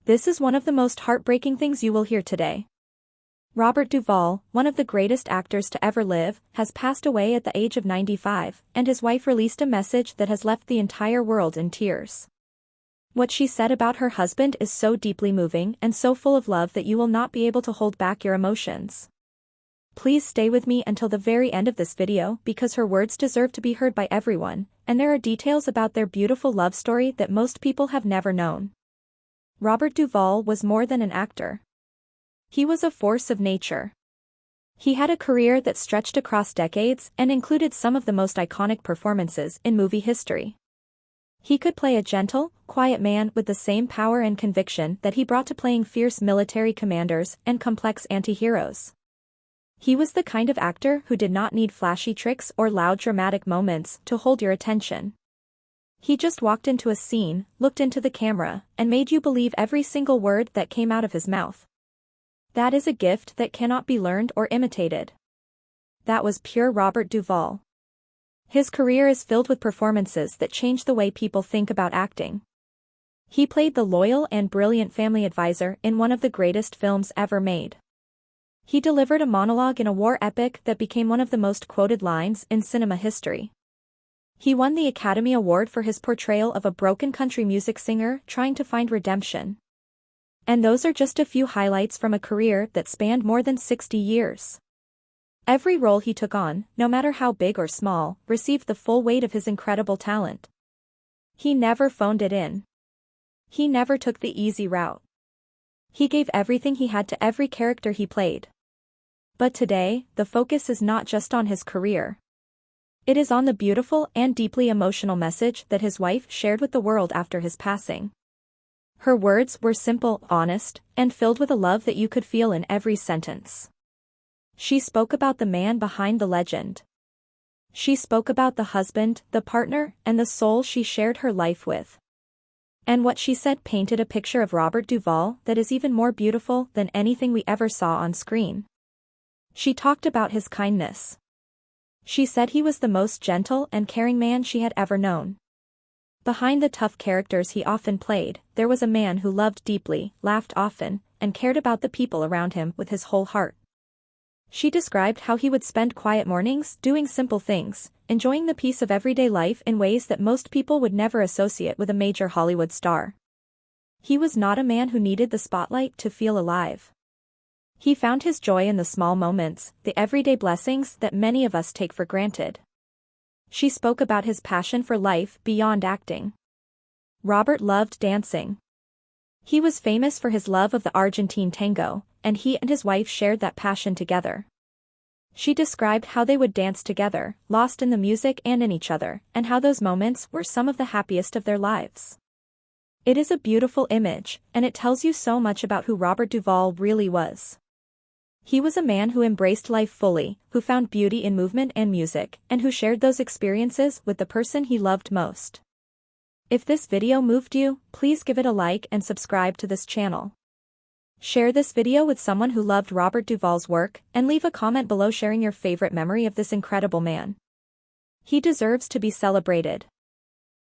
This is one of the most heartbreaking things you will hear today. Robert Duvall, one of the greatest actors to ever live, has passed away at the age of 95, and his wife released a message that has left the entire world in tears. What she said about her husband is so deeply moving and so full of love that you will not be able to hold back your emotions. Please stay with me until the very end of this video because her words deserve to be heard by everyone, and there are details about their beautiful love story that most people have never known. Robert Duvall was more than an actor. He was a force of nature. He had a career that stretched across decades and included some of the most iconic performances in movie history. He could play a gentle, quiet man with the same power and conviction that he brought to playing fierce military commanders and complex anti-heroes. He was the kind of actor who did not need flashy tricks or loud dramatic moments to hold your attention. He just walked into a scene, looked into the camera, and made you believe every single word that came out of his mouth. That is a gift that cannot be learned or imitated. That was pure Robert Duvall. His career is filled with performances that changed the way people think about acting. He played the loyal and brilliant family advisor in one of the greatest films ever made. He delivered a monologue in a war epic that became one of the most quoted lines in cinema history. He won the Academy Award for his portrayal of a broken country music singer trying to find redemption. And those are just a few highlights from a career that spanned more than 60 years. Every role he took on, no matter how big or small, received the full weight of his incredible talent. He never phoned it in. He never took the easy route. He gave everything he had to every character he played. But today, the focus is not just on his career. It is on the beautiful and deeply emotional message that his wife shared with the world after his passing. Her words were simple, honest, and filled with a love that you could feel in every sentence. She spoke about the man behind the legend. She spoke about the husband, the partner, and the soul she shared her life with. And what she said painted a picture of Robert Duvall that is even more beautiful than anything we ever saw on screen. She talked about his kindness. She said he was the most gentle and caring man she had ever known. Behind the tough characters he often played, there was a man who loved deeply, laughed often, and cared about the people around him with his whole heart. She described how he would spend quiet mornings doing simple things, enjoying the peace of everyday life in ways that most people would never associate with a major Hollywood star. He was not a man who needed the spotlight to feel alive. He found his joy in the small moments, the everyday blessings that many of us take for granted. She spoke about his passion for life beyond acting. Robert loved dancing. He was famous for his love of the Argentine tango, and he and his wife shared that passion together. She described how they would dance together, lost in the music and in each other, and how those moments were some of the happiest of their lives. It is a beautiful image, and it tells you so much about who Robert Duvall really was. He was a man who embraced life fully, who found beauty in movement and music, and who shared those experiences with the person he loved most. If this video moved you, please give it a like and subscribe to this channel. Share this video with someone who loved Robert Duvall's work, and leave a comment below sharing your favorite memory of this incredible man. He deserves to be celebrated.